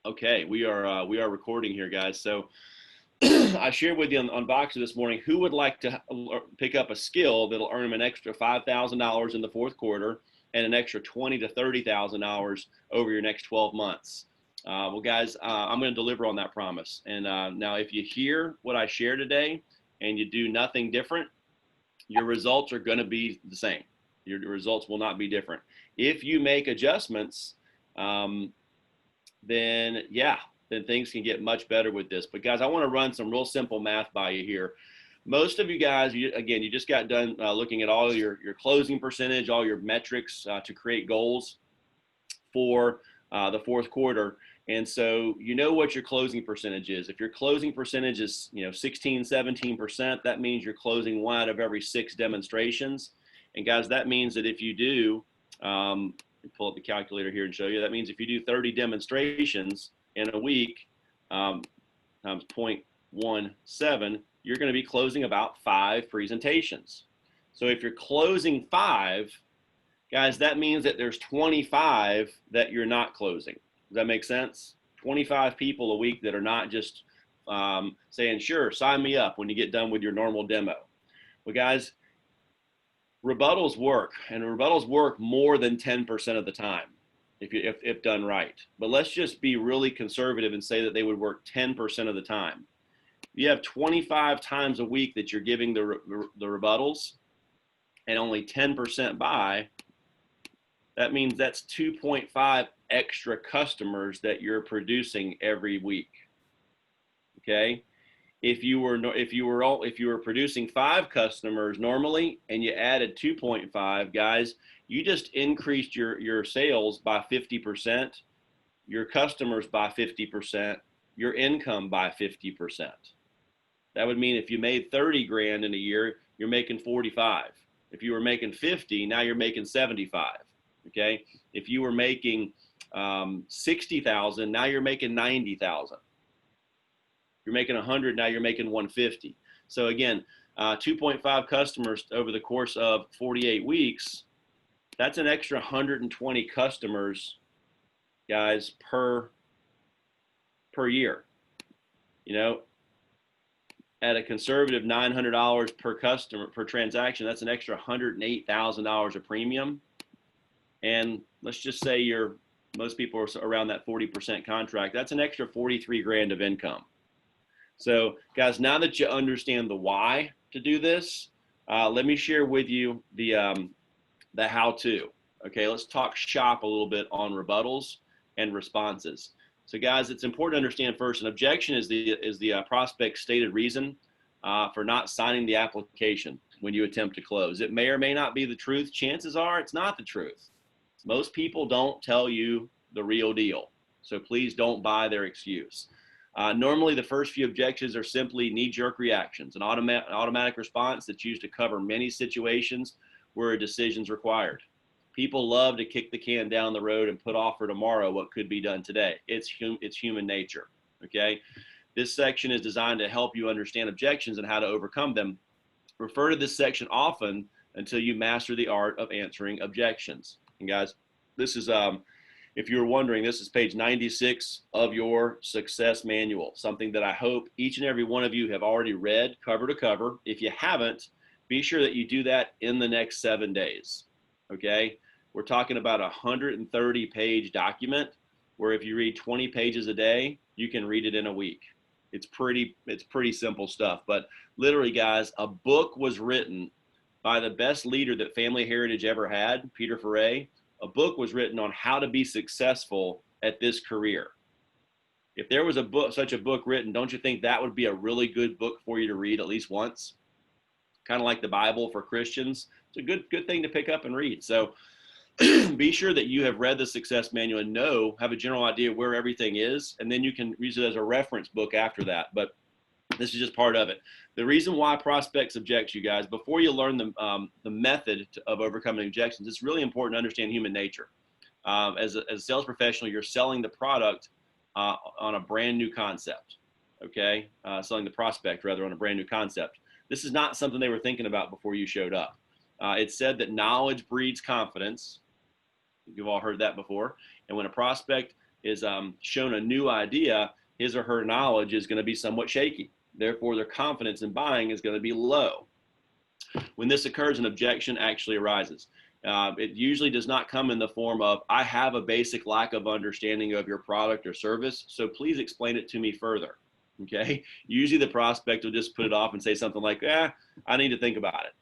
Okay, we are recording here, guys. So I shared with you on Boxer this morning who would like to pick up a skill that'll earn them an extra $5,000 in the fourth quarter and an extra $20,000 to $30,000 over your next 12 months. Well, guys, I'm going to deliver on that promise. And now, if you hear what I share today and you do nothing different, your results are going to be the same. Your results will not be different. If you make adjustments, um, then yeah, then things can get much better with this. But guys, I want to run some real simple math by you here. Most of you guys, again, you just got done looking at all your closing percentage, all your metrics to create goals for the fourth quarter. And so you know what your closing percentage is. If your closing percentage is 16, 17%, that means you're closing one out of every 6 demonstrations. And guys, that means that if you do, pull up the calculator here and show you, that means if you do 30 demonstrations in a week times 0.17, you're going to be closing about 5 presentations. So if you're closing 5, guys, that means that there's 25 that you're not closing. Does that make sense? 25 people a week that are not just saying, sure, sign me up when you get done with your normal demo. Well, guys, rebuttals work, and rebuttals work more than 10% of the time if done right. But let's just be really conservative and say that they would work 10% of the time. You have 25 times a week that you're giving the rebuttals and only 10% buy. That means that's 2.5 extra customers that you're producing every week. Okay? If you were producing 5 customers normally and you added 2.5, guys, you just increased your sales by 50%, your customers by 50%, your income by 50%. That would mean if you made 30 grand in a year, you're making 45. If you were making 50, now you're making 75. Okay? If you were making 60,000, now you're making 90,000. You're making 100, now you're making 150. So again, 2.5 customers over the course of 48 weeks, that's an extra 120 customers, guys, per year. At a conservative $900 per customer per transaction, that's an extra $108,000 of premium. And let's just say most people are around that 40% contract. That's an extra 43 grand of income. So guys, now that you understand the why to do this, let me share with you the how-to. Okay, let's talk shop a little bit on rebuttals and responses. So guys, it's important to understand first, an objection is the prospect's stated reason for not signing the application when you attempt to close. It may or may not be the truth. Chances are it's not the truth. Most people don't tell you the real deal. So please don't buy their excuse. Normally, the first few objections are simply knee-jerk reactions, an automatic response that's used to cover many situations where a decision is required. People love to kick the can down the road and put off for tomorrow what could be done today. It's human nature, okay? This section is designed to help you understand objections and how to overcome them. Refer to this section often until you master the art of answering objections. And guys, this is if you were wondering, this is page 96 of your success manual, something that I hope each and every one of you have already read cover to cover. If you haven't, be sure that you do that in the next 7 days, okay? We're talking about a 130-page document where if you read 20 pages a day, you can read it in a week. It's pretty simple stuff. But literally, guys, a book was written by the best leader that Family Heritage ever had, Peter Ferret. A book was written on how to be successful at this career. If there was such a book written, don't you think that would be a really good book for you to read at least once? Kind of like the Bible for Christians. It's a good thing to pick up and read. So be sure that you have read the success manual and have a general idea where everything is, and then you can use it as a reference book after that. But this is just part of it. The reason why prospects object, you guys, before you learn the method of overcoming objections, it's really important to understand human nature. As a sales professional, you're selling the product on a brand new concept, okay? Selling the prospect, rather, on a brand new concept. This is not something they were thinking about before you showed up. It's said that knowledge breeds confidence. You've all heard that before. And when a prospect is shown a new idea, his or her knowledge is going to be somewhat shaky. Therefore, their confidence in buying is going to be low. When this occurs, an objection actually arises. It usually does not come in the form of, I have a basic lack of understanding of your product or service, so please explain it to me further. Okay. Usually the prospect will just put it off and say something like, I need to think about it.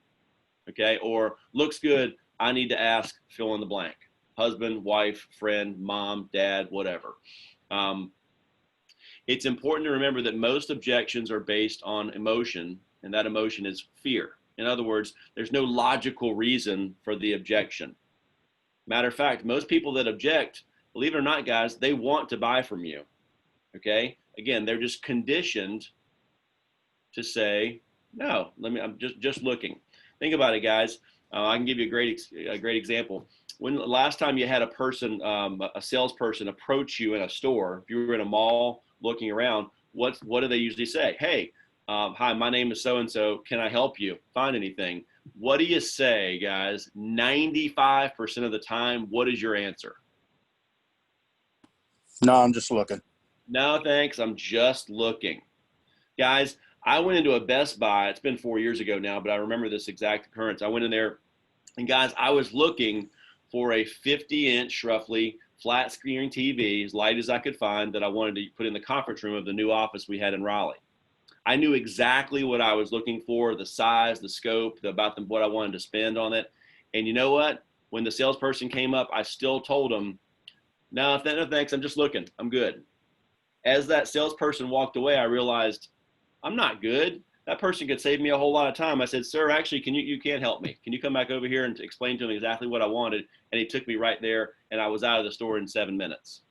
Okay. Or looks good, I need to ask, fill in the blank. Husband, wife, friend, mom, dad, whatever. It's important to remember that most objections are based on emotion, and that emotion is fear. In other words, there's no logical reason for the objection. Matter of fact, most people that object, believe it or not, guys, they want to buy from you. Okay. Again, they're just conditioned to say, no, I'm just looking. Think about it, guys. I can give you a great example. When the last time you had a person, a salesperson approach you in a store, if you were in a mall looking around, what do they usually say? Hey, hi, my name is so-and-so. Can I help you find anything? What do you say, guys? 95% of the time, what is your answer? No, I'm just looking. No, thanks. I'm just looking. Guys, I went into a Best Buy. It's been 4 years ago now, but I remember this exact occurrence. I went in there, and guys, I was looking for a 50-inch, roughly, flat screen TV, as light as I could find, that I wanted to put in the conference room of the new office we had in Raleigh. I knew exactly what I was looking for, the size, the scope, what I wanted to spend on it. And you know what? When the salesperson came up, I still told him, no, thanks, I'm just looking. I'm good. As that salesperson walked away, I realized I'm not good. That person could save me a whole lot of time. I said, sir, actually, you can't help me. Can you come back over here and explain to him exactly what I wanted? And he took me right there, and I was out of the store in 7 minutes.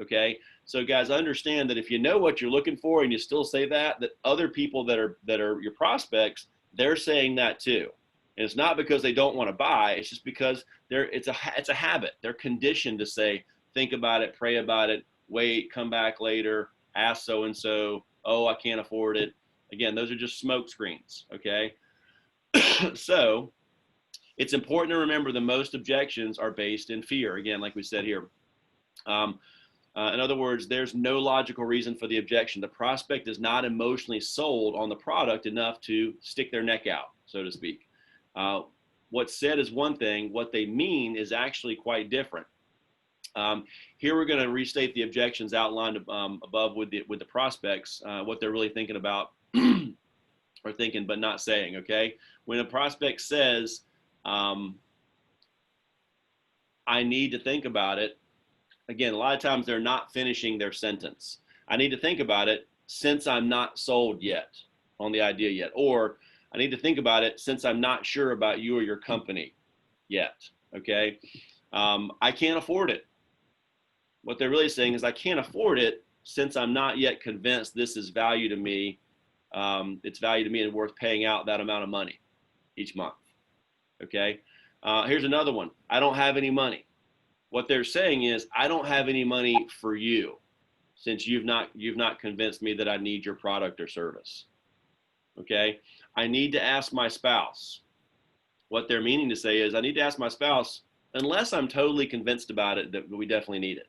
Okay. So guys, understand that if you know what you're looking for and you still say that other people that are your prospects, they're saying that too. And it's not because they don't want to buy. It's just because it's a habit. They're conditioned to say, think about it, pray about it, wait, come back later, ask so-and-so, oh, I can't afford it. Again, those are just smoke screens. Okay. So it's important to remember the most objections are based in fear. Again, like we said here. In other words, there's no logical reason for the objection. The prospect is not emotionally sold on the product enough to stick their neck out, so to speak. What's said is one thing. What they mean is actually quite different. Here we're going to restate the objections outlined above with the prospects, what they're really thinking about or thinking but not saying, okay? When a prospect says, I need to think about it, again, a lot of times they're not finishing their sentence. I need to think about it since I'm not sold yet on the idea yet. Or I need to think about it since I'm not sure about you or your company yet. Okay. I can't afford it. What they're really saying is I can't afford it since I'm not yet convinced this is value to me. It's value to me and worth paying out that amount of money each month. Okay. Here's another one. I don't have any money. What they're saying is, I don't have any money for you since you've not convinced me that I need your product or service. Okay. I need to ask my spouse. What they're meaning to say is, I need to ask my spouse unless I'm totally convinced about it that we definitely need it.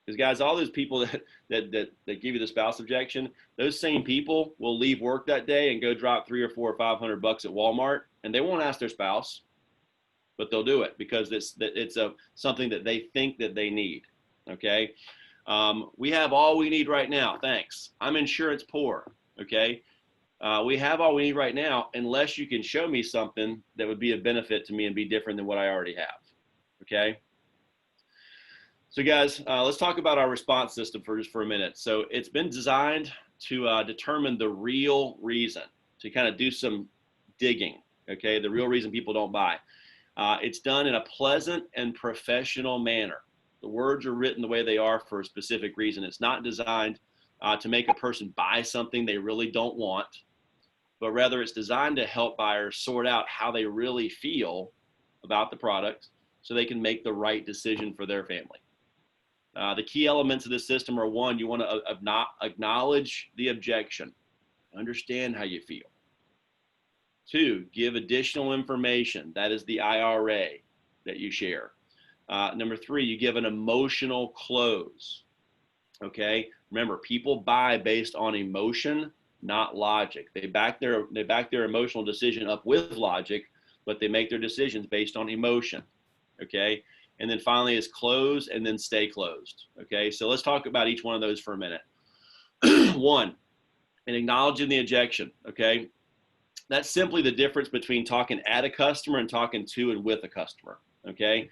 Because guys, all those people that give you the spouse objection, those same people will leave work that day and go drop $300 or $400 or $500 at Walmart, and they won't ask their spouse. But they'll do it because it's something that they think that they need. Okay. We have all we need right now. Thanks. I'm insurance poor. Okay. We have all we need right now, unless you can show me something that would be a benefit to me and be different than what I already have. Okay. So guys, let's talk about our response system for a minute. So it's been designed to determine the real reason, to kind of do some digging. Okay. The real reason people don't buy. It's done in a pleasant and professional manner. The words are written the way they are for a specific reason. It's not designed to make a person buy something they really don't want, but rather it's designed to help buyers sort out how they really feel about the product so they can make the right decision for their family. The key elements of this system are: one, you want to acknowledge the objection, understand how you feel. 2, give additional information. That is the IRA that you share. Number three, you give an emotional close. Okay. Remember, people buy based on emotion, not logic. They back their emotional decision up with logic, but they make their decisions based on emotion. Okay. And then finally is close and then stay closed. Okay. So let's talk about each one of those for a minute. One, and acknowledging the objection. Okay. That's simply the difference between talking at a customer and talking to and with a customer. Okay.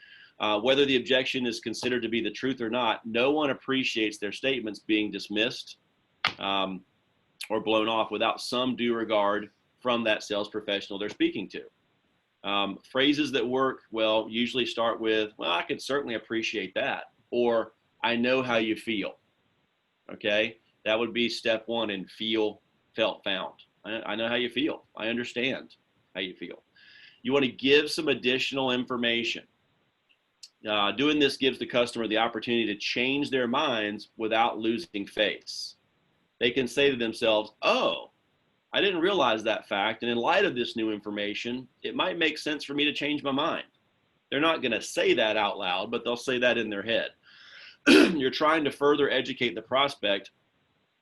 Whether the objection is considered to be the truth or not, no one appreciates their statements being dismissed or blown off without some due regard from that sales professional they're speaking to. Phrases that work well usually start with, well, I could certainly appreciate that, or I know how you feel. Okay, that would be step one in feel, felt, found. I know how you feel. I understand how you feel. You want to give some additional information. Doing this gives the customer the opportunity to change their minds without losing face. They can say to themselves, oh, I didn't realize that fact, and in light of this new information, it might make sense for me to change my mind. They're not going to say that out loud, but they'll say that in their head. You're trying to further educate the prospect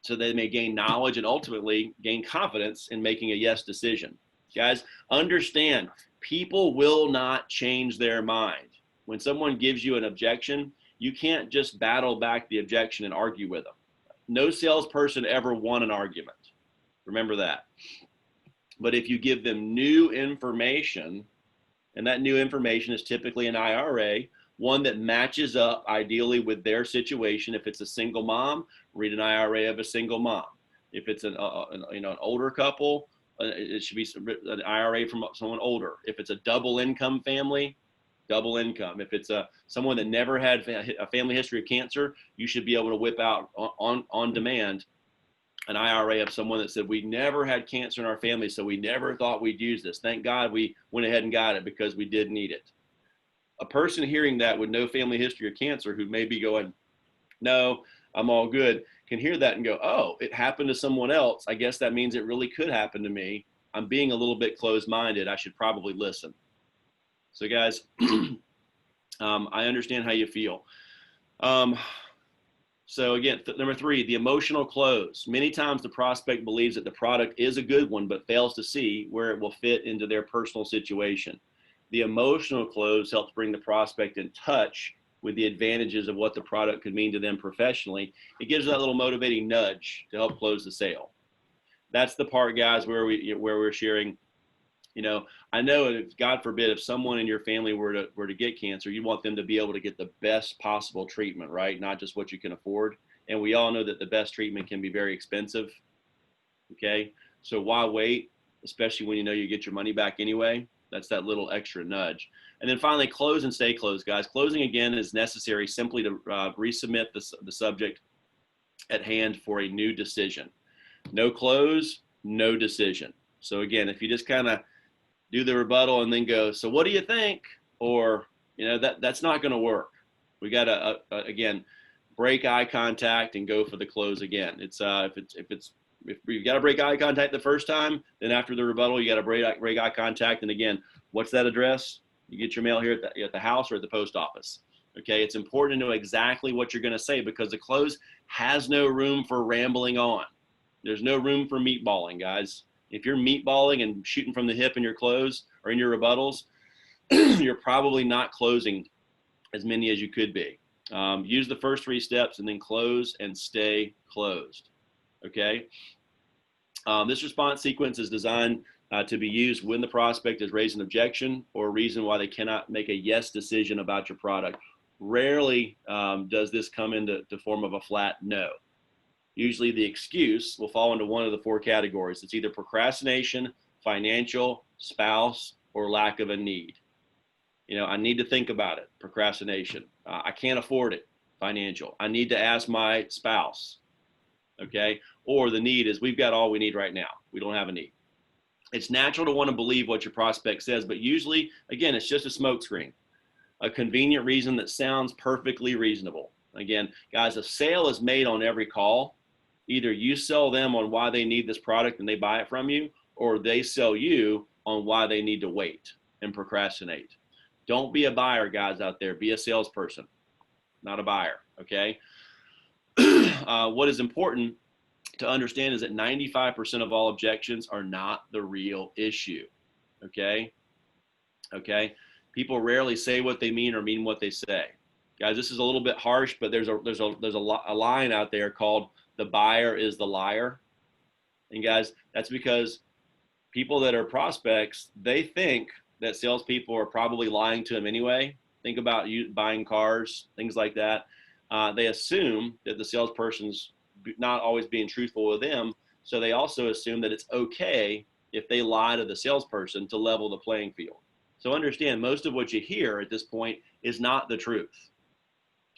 so they may gain knowledge and ultimately gain confidence in making a yes decision. Guys, understand, people will not change their mind. When someone gives you an objection, you can't just battle back the objection and argue with them. No salesperson ever won an argument. Remember that. But if you give them new information, and that new information is typically an IRA, one that matches up ideally with their situation. If it's a single mom, read an IRA of a single mom. If it's an older couple, it should be an IRA from someone older. If it's a double income family, double income. If it's someone that never had a family history of cancer, you should be able to whip out on demand an IRA of someone that said, we never had cancer in our family, so we never thought we'd use this. Thank God we went ahead and got it because we did need it. A person hearing that with no family history of cancer who may be going, no, I'm all good, can hear that and go, oh, it happened to someone else. I guess that means it really could happen to me. I'm being a little bit closed-minded. I should probably listen. So guys, I understand how you feel. So again, number three, the emotional close. Many times the prospect believes that the product is a good one, but fails to see where it will fit into their personal situation. The emotional close helps bring the prospect in touch with the advantages of what the product could mean to them professionally. It gives that little motivating nudge to help close the sale. That's the part, guys, where we're sharing. I know if, God forbid, if someone in your family were to get cancer, you want them to be able to get the best possible treatment, right? Not just what you can afford. And we all know that the best treatment can be very expensive. Okay. So why wait? Especially when you know you get your money back anyway. That's that little extra nudge. And then finally, close and stay closed, guys. Closing again is necessary simply to resubmit the subject at hand for a new decision. No close, no decision. So again, if you just kind of do the rebuttal and then go, so what do you think? Or, that's not going to work. We got to, again, break eye contact and go for the close again. It's if you've got to break eye contact the first time, then after the rebuttal, you got to break eye contact. And again, what's that address? You get your mail here at the house or at the post office. Okay. It's important to know exactly what you're going to say because the close has no room for rambling on. There's no room for meatballing, guys. If you're meatballing and shooting from the hip in your close or in your rebuttals, you're probably not closing as many as you could be. Use the first three steps and then close and stay closed. Okay. This response sequence is designed to be used when the prospect has raised an objection or a reason why they cannot make a yes decision about your product. Rarely does this come into the form of a flat no. Usually the excuse will fall into one of the four categories. It's either procrastination, financial, spouse, or lack of a need. I need to think about it, procrastination. I can't afford it, financial. I need to ask my spouse, okay? Or the need is we've got all we need right now. We don't have a need. It's natural to want to believe what your prospect says, but usually, again, it's just a smokescreen, a convenient reason that sounds perfectly reasonable. Again, guys, a sale is made on every call. Either you sell them on why they need this product and they buy it from you, or they sell you on why they need to wait and procrastinate. Don't be a buyer, guys out there. Be a salesperson, not a buyer, okay? What is important to understand is that 95% of all objections are not the real issue, okay? Okay? People rarely say what they mean or mean what they say. Guys, this is a little bit harsh, but there's a line out there called "the buyer is the liar." And guys, that's because people that are prospects, they think that salespeople are probably lying to them anyway. Think about you buying cars, things like that. They assume that the salesperson's not always being truthful with them. So they also assume that it's okay if they lie to the salesperson to level the playing field. So understand, most of what you hear at this point is not the truth.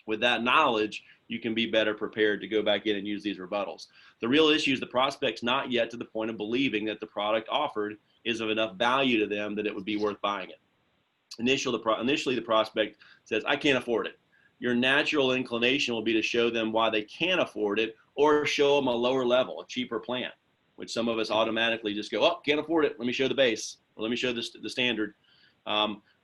With that knowledge, you can be better prepared to go back in and use these rebuttals. The real issue is the prospect's not yet to the point of believing that the product offered is of enough value to them that it would be worth buying it. Initially, the prospect says, I can't afford it. Your natural inclination will be to show them why they can afford it, or show them a lower level, a cheaper plan, which some of us automatically just go, oh, can't afford it. Let me show the base, or let me show the standard.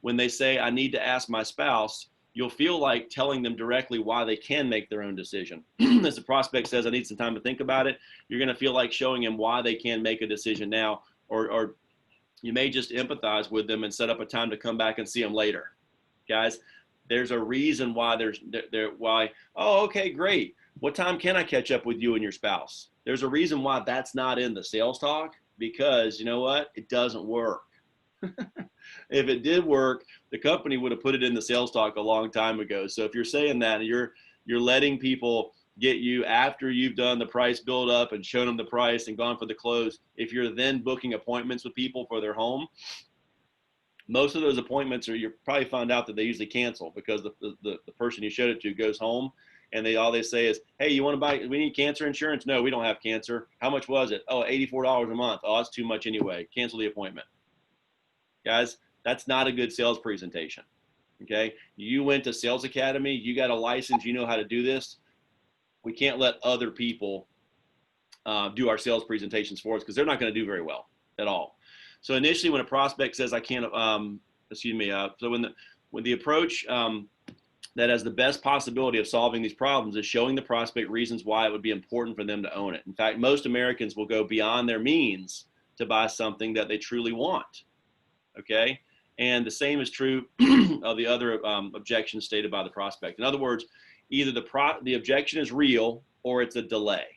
When they say, I need to ask my spouse, you'll feel like telling them directly why they can make their own decision. As the prospect says, I need some time to think about it, you're going to feel like showing them why they can make a decision now, or you may just empathize with them and set up a time to come back and see them later. Guys, there's a reason why oh, okay, great. What time can I catch up with you and your spouse? There's a reason why that's not in the sales talk, because you know what? It doesn't work. If it did work, the company would have put it in the sales talk a long time ago. So if you're saying that, you're letting people get you after you've done the price build up and shown them the price and gone for the close. If you're then booking appointments with people for their home, most of those appointments you probably found out that they usually cancel because the person you showed it to goes home and all they say is, hey, you want to buy, we need cancer insurance? No, we don't have cancer. How much was it? Oh, $84 a month. Oh, that's too much anyway. Cancel the appointment. Guys, that's not a good sales presentation. Okay. You went to Sales Academy, you got a license, you know how to do this. We can't let other people do our sales presentations for us because they're not going to do very well at all. So initially, when a prospect says, I can't, so when the approach that has the best possibility of solving these problems is showing the prospect reasons why it would be important for them to own it. In fact, most Americans will go beyond their means to buy something that they truly want. Okay. And the same is true of the other objections stated by the prospect. In other words, either the objection is real or it's a delay.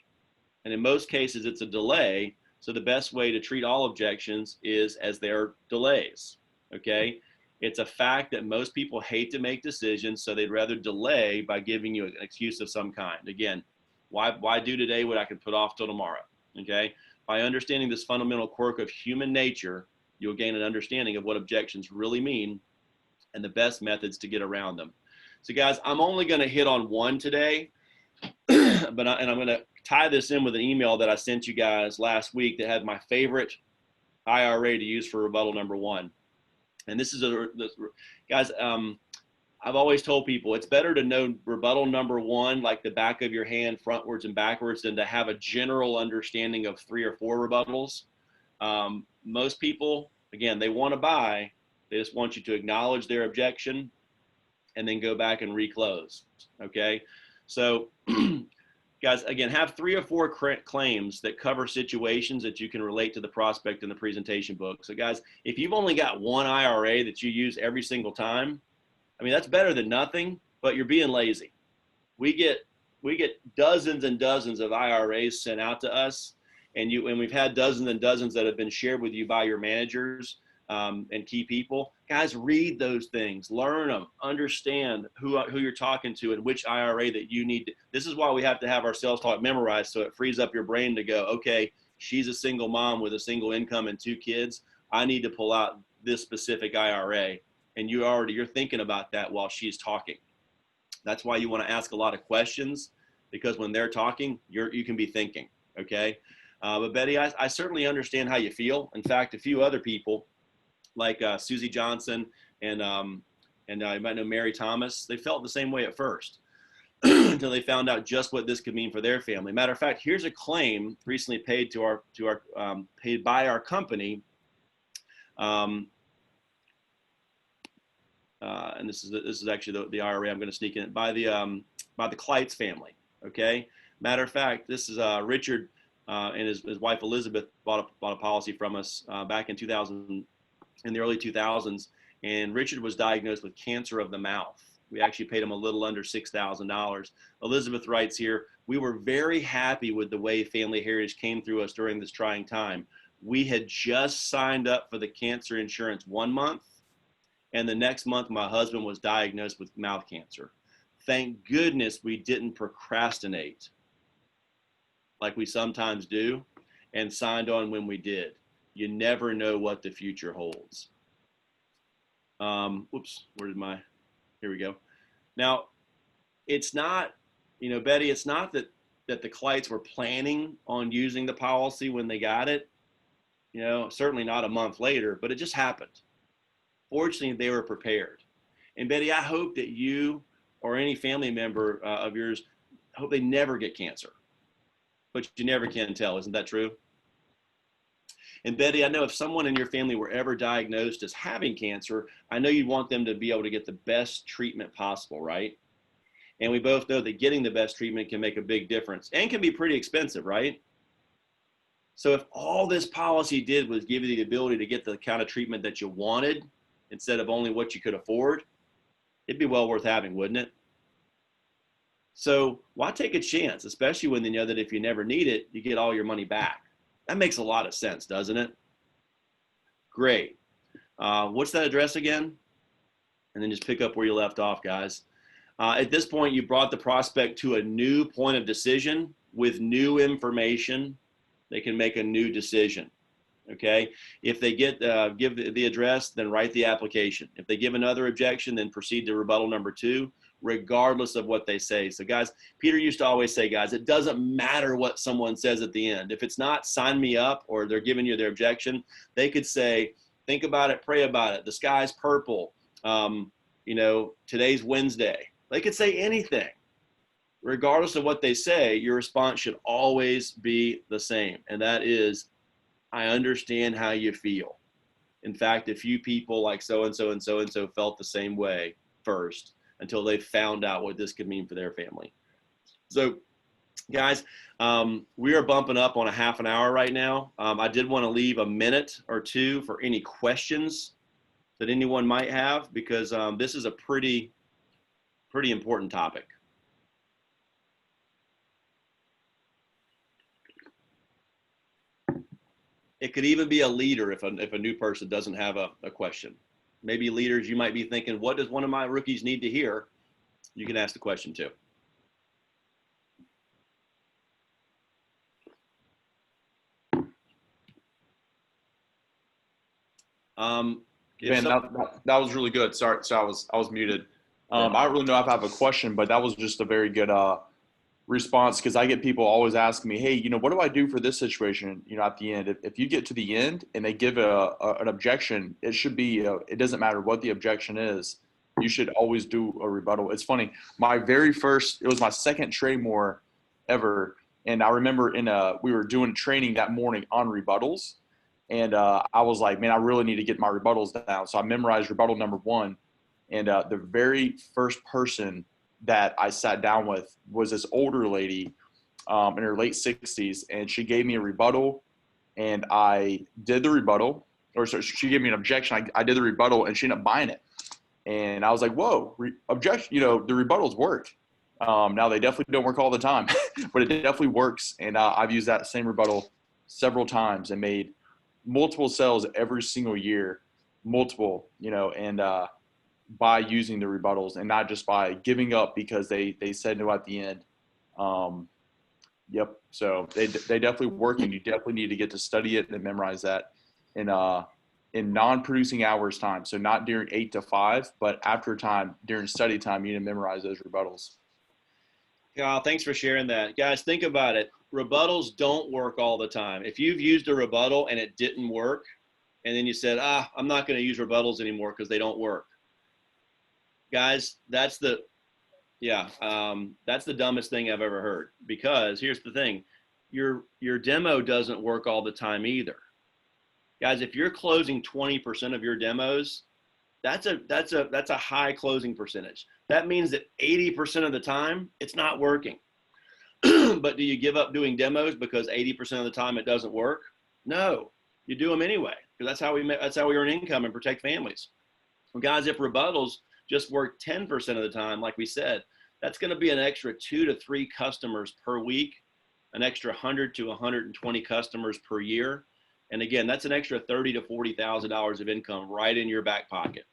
And in most cases, it's a delay. So the best way to treat all objections is as they're delays. Okay. It's a fact that most people hate to make decisions, so they'd rather delay by giving you an excuse of some kind. Again, why do today what I could put off till tomorrow? Okay. By understanding this fundamental quirk of human nature, you'll gain an understanding of what objections really mean and the best methods to get around them. So guys, I'm only going to hit on one today, and I'm going to tie this in with an email that I sent you guys last week that had my favorite IRA to use for rebuttal number one. And this is guys, I've always told people it's better to know rebuttal number one, like the back of your hand, frontwards and backwards, than to have a general understanding of 3 or 4 rebuttals. Most people, again, they want to buy. They just want you to acknowledge their objection and then go back and reclose. Okay. So guys, again, have 3 or 4 claims that cover situations that you can relate to the prospect in the presentation book. So guys, if you've only got one IRA that you use every single time, I mean, that's better than nothing, but you're being lazy. We get dozens and dozens of IRAs sent out to us. And we've had dozens and dozens that have been shared with you by your managers and key people. Guys, read those things, learn them, understand who you're talking to and which IRA that you need. This is why we have to have our sales talk memorized, so it frees up your brain to go, okay, she's a single mom with a single income and 2 kids. I need to pull out this specific IRA. And you're thinking about that while she's talking. That's why you want to ask a lot of questions, because when they're talking, you can be thinking, okay? But Betty, I certainly understand how you feel. In fact, a few other people like Susie Johnson and you might know Mary Thomas, they felt the same way at first until they found out just what this could mean for their family. Matter of fact, here's a claim recently paid paid by our company. and this is actually the IRA I'm going to sneak in, by the Kleitz family. Okay. Matter of fact, this is Richard and his wife Elizabeth bought a policy from us back in the early 2000s, and Richard was diagnosed with cancer of the mouth. We actually paid him a little under $6,000. Elizabeth writes here, we were very happy with the way Family Heritage came through us during this trying time. We had just signed up for the cancer insurance 1 month, and the next month my husband was diagnosed with mouth cancer. Thank goodness we didn't procrastinate like we sometimes do and signed on when we did. You never know what the future holds. Whoops, here we go. Now, it's not, Betty, it's not that the Kleitz were planning on using the policy when they got it, certainly not a month later, but it just happened. Fortunately, they were prepared. And Betty, I hope that you or any family member of yours, I hope they never get cancer, but you never can tell. Isn't that true? And Betty, I know if someone in your family were ever diagnosed as having cancer, I know you'd want them to be able to get the best treatment possible, right? And we both know that getting the best treatment can make a big difference and can be pretty expensive, right? So if all this policy did was give you the ability to get the kind of treatment that you wanted instead of only what you could afford, it'd be well worth having, wouldn't it? So why take a chance, especially when you know that if you never need it, you get all your money back? That makes a lot of sense, doesn't it? Great. What's that address again? And then just pick up where you left off, guys. At this point, you brought the prospect to a new point of decision with new information. They can make a new decision. Okay. If they give the address, then write the application. If they give another objection, then proceed to rebuttal number 2, regardless of what they say. So guys, Peter used to always say, guys, it doesn't matter what someone says at the end. If it's not sign me up or they're giving you their objection, they could say, think about it, pray about it. The sky's purple. Today's Wednesday. They could say anything. Regardless of what they say, your response should always be the same. And that is, I understand how you feel. In fact, a few people like so-and-so and so-and-so felt the same way first until they found out what this could mean for their family. So guys, we are bumping up on a half an hour right now. I did want to leave a minute or two for any questions that anyone might have, because this is a pretty important topic. It could even be a leader if a new person doesn't have a question. Maybe leaders, you might be thinking, what does one of my rookies need to hear? You can ask the question too. Ben, that was really good. Sorry, so I was muted. I don't really know if I have a question, but that was just a very good response, because I get people always asking me, hey, what do I do for this situation? At the end, if you get to the end and they give an objection, it should be, it doesn't matter what the objection is. You should always do a rebuttal. It's funny. It was my second Traymore ever. And I remember we were doing training that morning on rebuttals. And I was like, man, I really need to get my rebuttals down. So I memorized rebuttal number 1. And the very first person that I sat down with was this older lady in her late 60s, and she gave me a rebuttal, and I did the rebuttal, or so she gave me an objection. I did the rebuttal, and she ended up buying it. And I was like, whoa, objection, the rebuttals work. Now they definitely don't work all the time, but it definitely works. And I've used that same rebuttal several times and made multiple sales every single year, and by using the rebuttals and not just by giving up because they said no at the end. Yep. So they definitely work, and you definitely need to get to study it and memorize that in non-producing hours time. So not during 8 to 5, but after time, during study time, you need to memorize those rebuttals. Kyle, thanks for sharing that. Guys, think about it. Rebuttals don't work all the time. If you've used a rebuttal and it didn't work, and then you said, I'm not going to use rebuttals anymore because they don't work. Guys, that's the dumbest thing I've ever heard, because here's the thing. Your demo doesn't work all the time either. Guys, if you're closing 20% of your demos, That's a high closing percentage. That means that 80% of the time it's not working. But do you give up doing demos because 80% of the time it doesn't work? No, you do them anyway, because that's how we earn income and protect families. Well, guys, if rebuttals just work 10% of the time, like we said, that's going to be an extra 2 to 3 customers per week, an extra 100 to 120 customers per year. And again, that's an extra $30,000 to $40,000 of income right in your back pocket,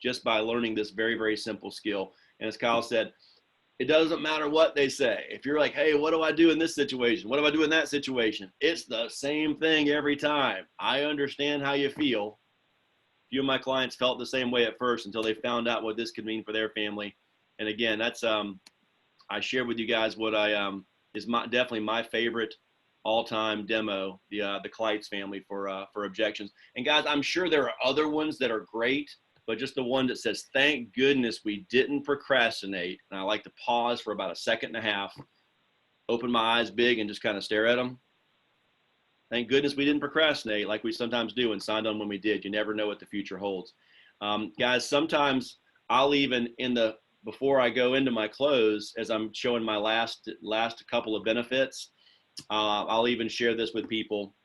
just by learning this very, very simple skill. And as Kyle said, it doesn't matter what they say. If you're like, hey, what do I do in this situation? What do I do in that situation? It's the same thing every time. I understand how you feel. A few of my clients felt the same way at first until they found out what this could mean for their family. And again, that's I shared with you guys what is definitely my favorite all-time demo, the Kleitz family for objections. And guys, I'm sure there are other ones that are great, but just the one that says, thank goodness we didn't procrastinate. And I like to pause for about a second and a half, open my eyes big and just kind of stare at them. Thank goodness we didn't procrastinate like we sometimes do and signed on when we did. You never know what the future holds. Guys, sometimes I'll even before I go into my close, as I'm showing my last couple of benefits, I'll even share this with people,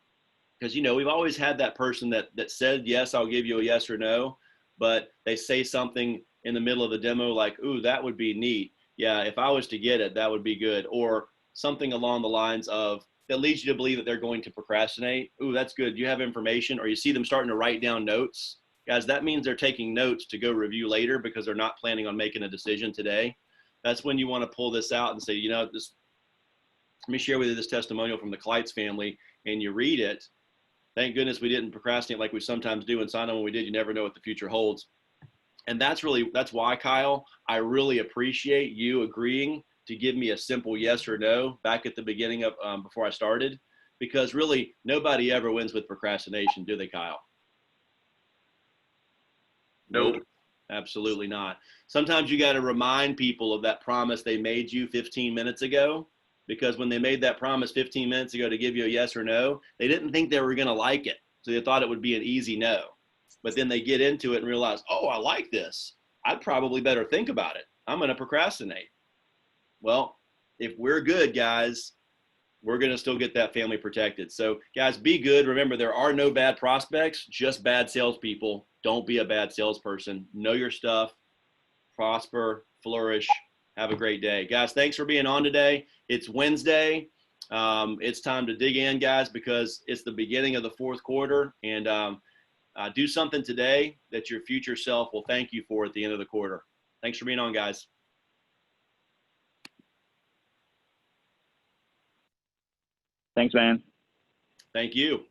because, we've always had that person that said, yes, I'll give you a yes or no, but they say something in the middle of the demo like, ooh, that would be neat. Yeah, if I was to get it, that would be good. Or something along the lines of that leads you to believe that they're going to procrastinate. Ooh, that's good. You have information, or you see them starting to write down notes. Guys, that means they're taking notes to go review later because they're not planning on making a decision today. That's when you want to pull this out and say, let me share with you this testimonial from the Kleitz family, and you read it. Thank goodness we didn't procrastinate like we sometimes do and sign on when we did. You never know what the future holds. And that's why, Kyle, I really appreciate you agreeing to give me a simple yes or no back at the beginning of before I started, because really nobody ever wins with procrastination, do they, Kyle? Nope. Absolutely not. Sometimes you got to remind people of that promise they made you 15 minutes ago, because when they made that promise 15 minutes ago to give you a yes or no, they didn't think they were going to like it. So they thought it would be an easy no. But then they get into it and realize, oh, I like this. I'd probably better think about it. I'm going to procrastinate. Well, if we're good, guys, we're going to still get that family protected. So, guys, be good. Remember, there are no bad prospects, just bad salespeople. Don't be a bad salesperson. Know your stuff. Prosper, flourish. Have a great day. Guys, thanks for being on today. It's Wednesday. It's time to dig in, guys, because it's the beginning of the fourth quarter. And do something today that your future self will thank you for at the end of the quarter. Thanks for being on, guys. Thanks, man. Thank you.